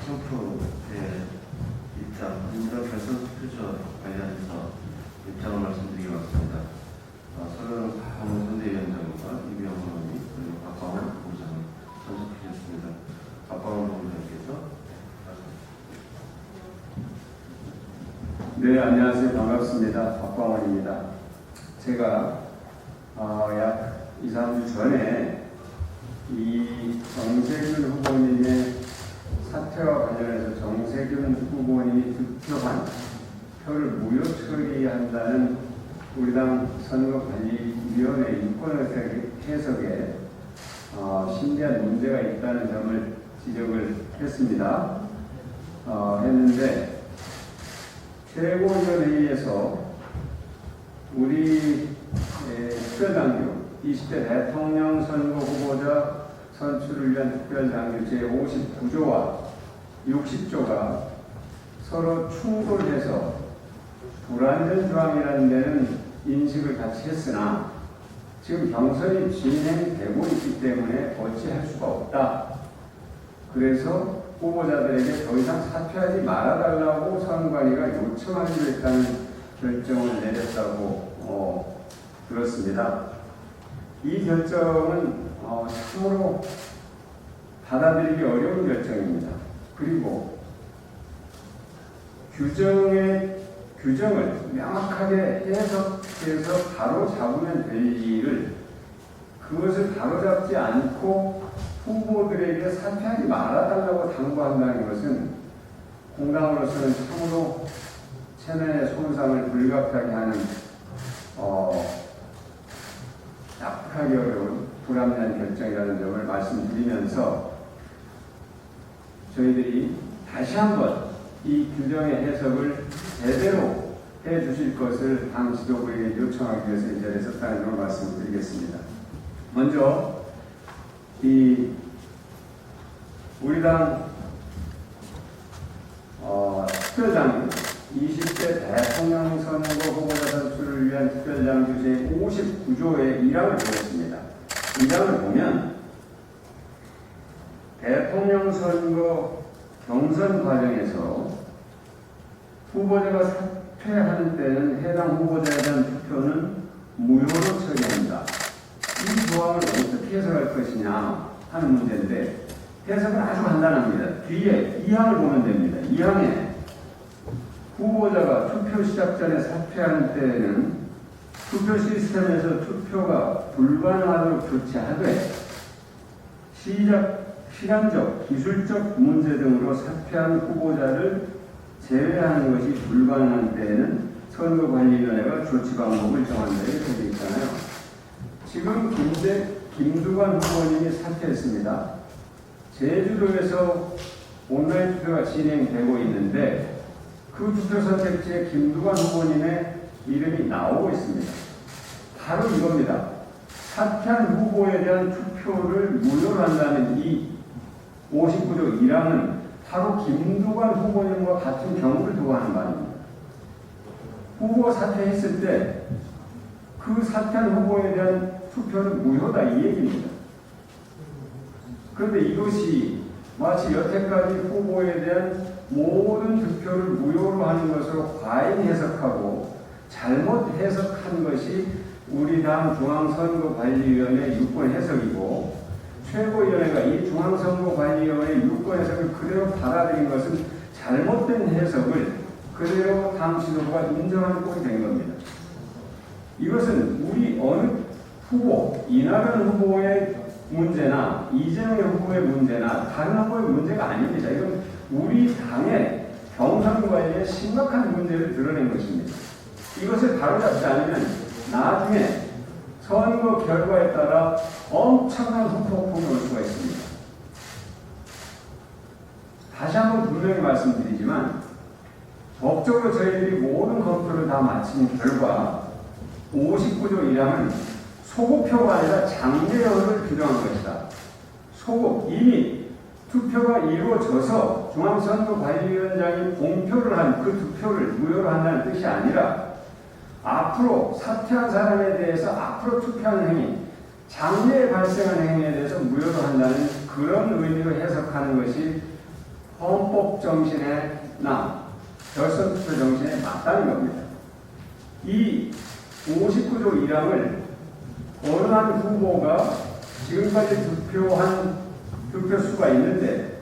캠프의 입장, 민주당 결선 투표처 관련해서 입장을 말씀드리기 왔습니다. 서른 박광원 선대위원장과 이병헌 의원이 그리고 박광원 본부장을 참석해 주셨습니다. 박광원 본부장께서 네, 안녕하세요. 반갑습니다. 박광원입니다. 제가 약 2, 3주 전에 이 정세균 후보님의 사퇴와 관련해서 정세균 후보님이 득표한 표를 무효 처리한다는 우리 당 선거관리위원회 유권 해석에 심대한 문제가 있다는 점을 지적을 했습니다. 했는데 최고위원회의에서 우리 특별당규 20대 대통령 선거 후보자 선출을 위한 특별당규 제59조와 60조가 서로 충돌해서 불완전 조항이라는 데는 인식을 같이 했으나 지금 경선이 진행되고 있기 때문에 어찌할 수가 없다. 그래서 후보자들에게 더 이상 사퇴하지 말아달라고 선관위가 요청하기로 했다는 결정을 내렸다고 들었습니다. 이 결정은 참으로 받아들이기 어려운 결정입니다. 그리고 규정을 명확하게 해석해서 바로 잡으면 될 일을 그것을 바로 잡지 않고 후보들에게 사퇴하지 말아달라고 당부한다는 것은 공당으로서는 참으로 체면의 손상을 불가피하게 하는 납득하기 어려운 불합리한 결정이라는 점을 말씀드리면서 저희들이 다시 한번 이 규정의 해석을 제대로 해 주실 것을 당 지도부에게 요청하기 위해서 이 자리에 섰다는 점을 말씀드리겠습니다. 먼저 우리 당 특별당규 20대 대통령 선거 후보자 선출을 위한 특별당규 제59조의 1항을 보겠습니다. 1항을 보면 대통령 선거 경선 과정에서 후보자가 사퇴하는 때는 해당 후보자에 대한 투표는 무효로 처리한다. 이 조항을 어떻게 해석할 것이냐 하는 문제인데 해석은 아주 간단합니다. 뒤에 2항을 보면 됩니다. 2항에 후보자가 투표 시작 전에 사퇴하는 때에는 투표 시스템에서 투표가 불가능하도록 조치하되 시간적, 기술적 문제 등으로 사퇴한 후보자를 제외하는 것이 불가능한 때에는 선거관리위원회가 조치 방법을 정한다. 이렇게 되어 있잖아요. 지금 김두관 후보님이 사퇴했습니다. 제주도에서 온라인 투표가 진행되고 있는데 그 투표 선택지에 김두관 후보님의 이름이 나오고 있습니다. 바로 이겁니다. 사퇴한 후보에 대한 투표를 무효로 한다는 이 59조 1항은 바로 김두관 후보님과 같은 경우를 두고 하는 말입니다. 후보가 사퇴했을 때 그 사퇴한 후보에 대한 투표는 무효다 이 얘기입니다. 그런데 이것이 마치 여태까지 후보에 대한 모든 투표를 무효로 하는 것으로 과잉 해석하고 잘못 해석한 것이 우리 당 중앙선거관리위원회 유권 해석이고 최고위원회가 이 중앙선거관리위원회 유권 해석을 그대로 받아들인 것은 잘못된 해석을 그대로 당 지도부가 인정하는 꼴이 된 겁니다. 이것은 우리 어느 후보, 이낙연 후보의 문제나 이재명 후보의 문제나 다른 후보의 문제가 아닙니다. 이건 우리 당의 경선 관리에 심각한 문제를 드러낸 것입니다. 이것을 바로잡지 않으면 나중에 선거 결과에 따라 엄청난 후폭풍이 올 수가 있습니다. 다시 한번 분명히 말씀드리지만 법적으로 저희들이 모든 검토를 다 마친 결과 59조 1항은 소급표가 아니라 장례여를 규정한 것이다. 소급, 이미 투표가 이루어져서 중앙선거관리위원장이 공표를 한 그 투표를 무효로 한다는 뜻이 아니라 앞으로 사퇴한 사람에 대해서 앞으로 투표하는 행위, 장래에 발생한 행위에 대해서 무효로 한다는 그런 의미로 해석하는 것이 헌법 정신에 결선 투표 정신에 맞다는 겁니다. 이 59조 1항을 어느 한 후보가 지금까지 득표한 득표수가 있는데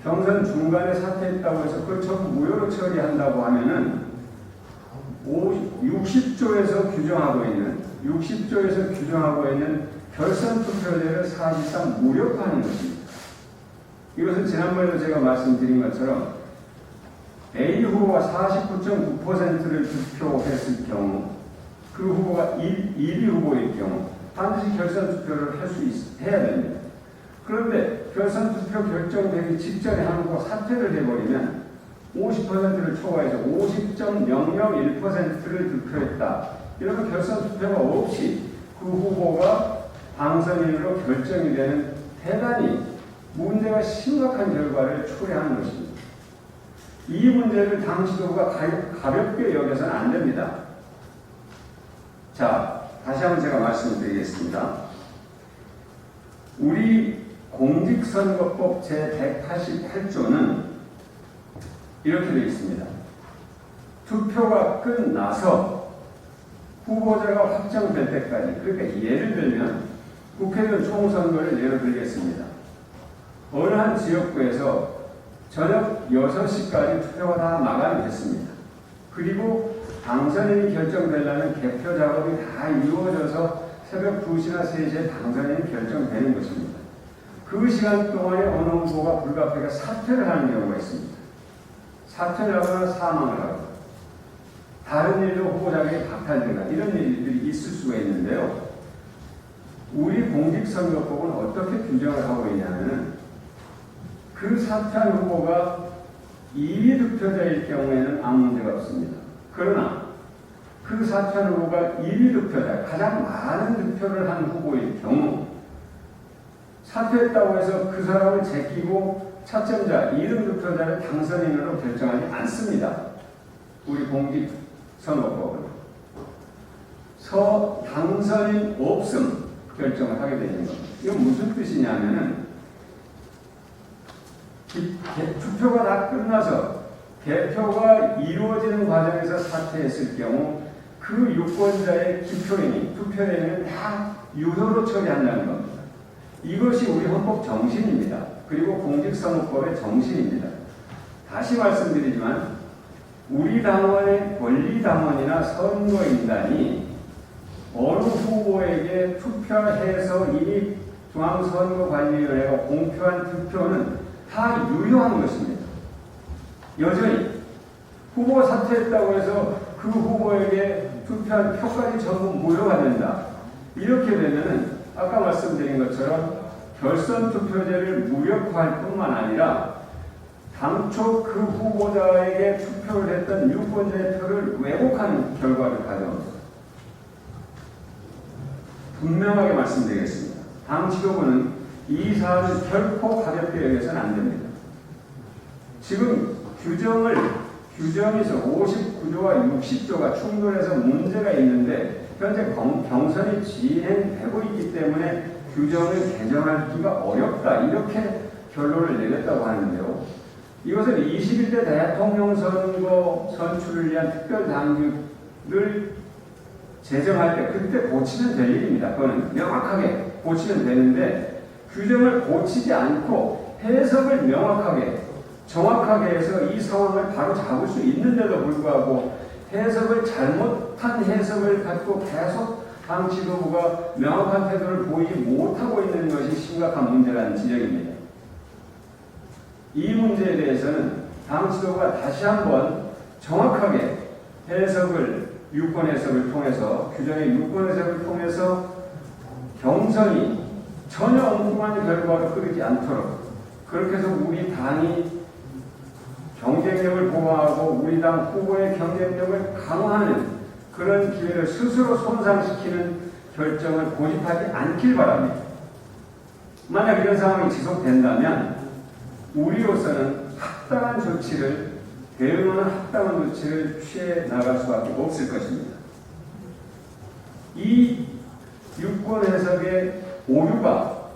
경선 중간에 사퇴했다고 해서 그걸 전부 무효로 처리한다고 하면은 60조에서 규정하고 있는 결선 투표제를 사실상 무력화하는 것입니다. 이것은 지난번에도 제가 말씀드린 것처럼 A 후보가 49.9%를 득표했을 경우 그 후보가 1위 후보일 경우 반드시 결선 투표를 해야 됩니다. 그런데 결선 투표 결정되기 직전에 한 후보가 사퇴를 해버리면 50%를 초과해서 50.001%를 득표했다. 이러면 결선 투표가 없이 그 후보가 당선인으로 결정이 되는 대단히 문제가 심각한 결과를 초래하는 것입니다. 이 문제를 당 지도부가 가볍게 여겨서는 안 됩니다. 자, 다시 한번 제가 말씀드리겠습니다. 우리 공직선거법 제188조는 이렇게 되어 있습니다. 투표가 끝나서 후보자가 확정될 때까지, 그러니까 예를 들면 국회의원 총선거를 예로 들겠습니다. 어느 한 지역구에서 저녁 6시까지 투표가 다 마감이 됐습니다. 그리고 당선인이 결정되려면 개표 작업이 다 이루어져서 새벽 2시나 3시에 당선인이 결정되는 것입니다. 그 시간 동안에 어느 후보가 불가피하게 사퇴를 하는 경우가 있습니다. 사퇴를 하거나 사망을 하거나 다른 일로 후보 자격이 박탈되거나 이런 일들이 있을 수가 있는데요. 우리 공직선거법은 어떻게 규정을 하고 있냐면 그 사퇴한 후보가 2위 득표자일 경우에는 아무 문제가 없습니다. 그러나 그 사퇴한 후보가 1위 득표자, 가장 많은 득표를 한 후보일 경우 사퇴했다고 해서 그 사람을 제끼고 차점자, 2등 득표자를 당선인으로 결정하지 않습니다. 우리 공직선거법은. 당선인 없음 결정을 하게 되는 겁니다. 이건 무슨 뜻이냐면은 투표가 다 끝나서 개표가 이루어지는 과정에서 사퇴했을 경우 그 유권자의 기표행위, 투표행위는 다 유효로 처리한다는 겁니다. 이것이 우리 헌법 정신입니다. 그리고 공직선거법의 정신입니다. 다시 말씀드리지만 우리 당원의 권리당원이나 선거인단이 어느 후보에게 투표해서 이미 중앙선거관리위원회가 공표한 투표는 다 유효한 것입니다. 여전히 후보가 사퇴했다고 해서 그 후보에게 투표한 표까지 전부 무효가 된다. 이렇게 되면은 아까 말씀드린 것처럼 결선 투표제를 무력화할 뿐만 아니라 당초 그 후보자에게 투표를 했던 유권자의 표를 왜곡하는 결과를 가져옵니다. 분명하게 말씀드리겠습니다. 당 지도부는 이 사안을 결코 가볍게 여겨서는 안 됩니다. 지금 규정에서 59조와 60조가 충돌해서 문제가 있는데 현재 경선이 진행되고 있기 때문에 규정을 개정하기가 어렵다. 이렇게 결론을 내렸다고 하는데요. 이것은 21대 대통령 선거 선출을 위한 특별당규를 제정할 때 그때 고치면 될 일입니다. 그거는 명확하게 고치면 되는데 규정을 고치지 않고 해석을 명확하게 정확하게 해서 이 상황을 바로 잡을 수 있는데도 불구하고 잘못한 해석을 갖고 계속 당 지도부가 명확한 태도를 보이지 못하고 있는 것이 심각한 문제라는 지적입니다. 이 문제에 대해서는 당 지도부가 다시 한번 정확하게 유권 해석을 통해서 규정의 유권 해석을 통해서 경선이 전혀 엉뚱한 결과로 흐르지 않도록 그렇게 해서 우리 당이 경쟁력을 보호하고 우리 당 후보의 경쟁력을 강화하는 그런 기회를 스스로 손상시키는 결정을 고집하지 않길 바랍니다. 만약 이런 상황이 지속된다면 우리로서는 대응하는 합당한 조치를 취해 나갈 수밖에 없을 것입니다. 이 유권 해석의 오류가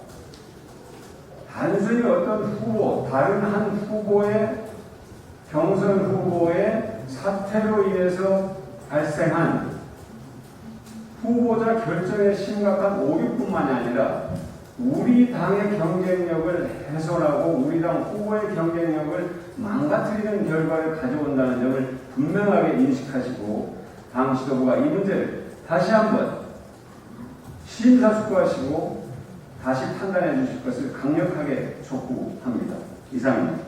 단순히 어떤 후보, 다른 한 후보의 경선 후보의 사퇴로 인해서 발생한 후보자 결정에 심각한 오류뿐만이 아니라 우리 당의 경쟁력을 훼손하고 우리 당 후보의 경쟁력을 망가뜨리는 결과를 가져온다는 점을 분명하게 인식하시고 당 지도부가 이 문제를 다시 한번 심사숙고하시고 다시 판단해 주실 것을 강력하게 촉구합니다. 이상입니다.